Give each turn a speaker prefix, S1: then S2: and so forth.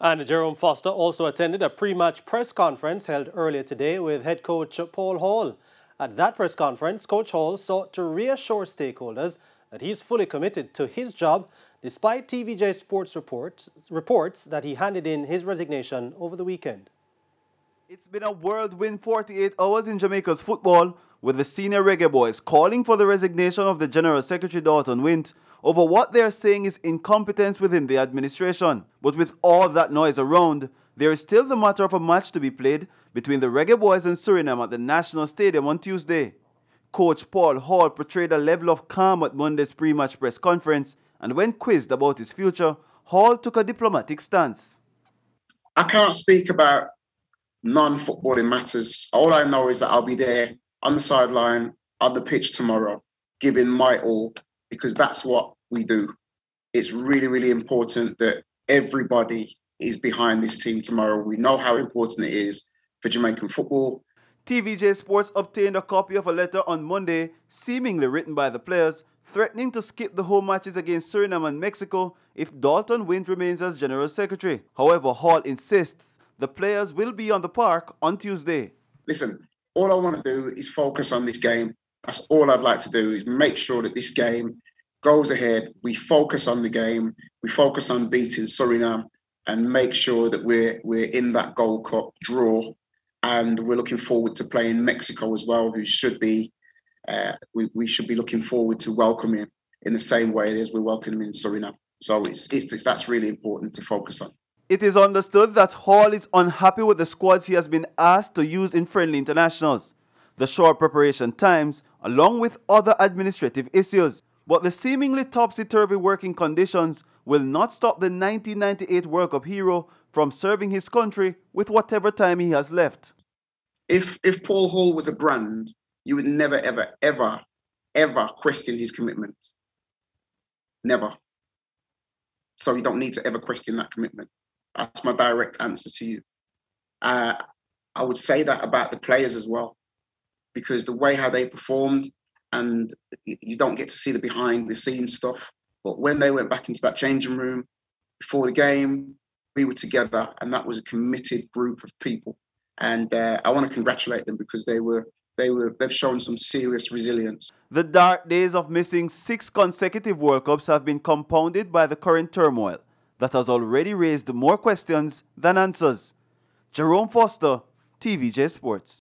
S1: And Jerome Foster also attended a pre-match press conference held earlier today with head coach Paul Hall. At that press conference, Coach Hall sought to reassure stakeholders that he's fully committed to his job, despite TVJ Sports reports that he handed in his resignation over the weekend.
S2: It's been a whirlwind 48 hours in Jamaica's football, with the senior reggae boys calling for the resignation of the General Secretary Dalton Wint over what they are saying is incompetence within the administration. But with all that noise around, there is still the matter of a match to be played between the reggae boys and Suriname at the National Stadium on Tuesday. Coach Paul Hall portrayed a level of calm at Monday's pre-match press conference, and when quizzed about his future, Hall took a diplomatic stance.
S3: I can't speak about non-footballing matters. All I know is that I'll be there on the sideline, on the pitch tomorrow, giving my all, because that's what we do. It's really, really important that everybody is behind this team tomorrow. We know how important it is for Jamaican football.
S2: TVJ Sports obtained a copy of a letter on Monday, seemingly written by the players, threatening to skip the home matches against Suriname and Mexico if Dalton Wint remains as General Secretary. However, Hall insists the players will be on the park on Tuesday.
S3: Listen, all I want to do is focus on this game. That's all I'd like to do, is make sure that this game goes ahead. We focus on the game. We focus on beating Suriname and make sure that we're in that Gold Cup draw. And we're looking forward to playing Mexico as well, who should be, we should be looking forward to welcoming in the same way as we're welcoming Suriname. So that's really important to focus on.
S2: It is understood that Hall is unhappy with the squads he has been asked to use in friendly internationals, the short preparation times, along with other administrative issues. But the seemingly topsy-turvy working conditions will not stop the 1998 World Cup hero from serving his country with whatever time he has left.
S3: If Paul Hall was a brand, you would never, ever, ever, ever question his commitment. Never. So you don't need to ever question that commitment. That's my direct answer to you. I would say that about the players as well, because the way how they performed, and you don't get to see the behind the scenes stuff. But when they went back into that changing room before the game, we were together, and that was a committed group of people. And I want to congratulate them, because they've shown some serious resilience.
S2: The dark days of missing 6 consecutive World Cups have been compounded by the current turmoil that has already raised more questions than answers. Jerome Foster, TVJ Sports.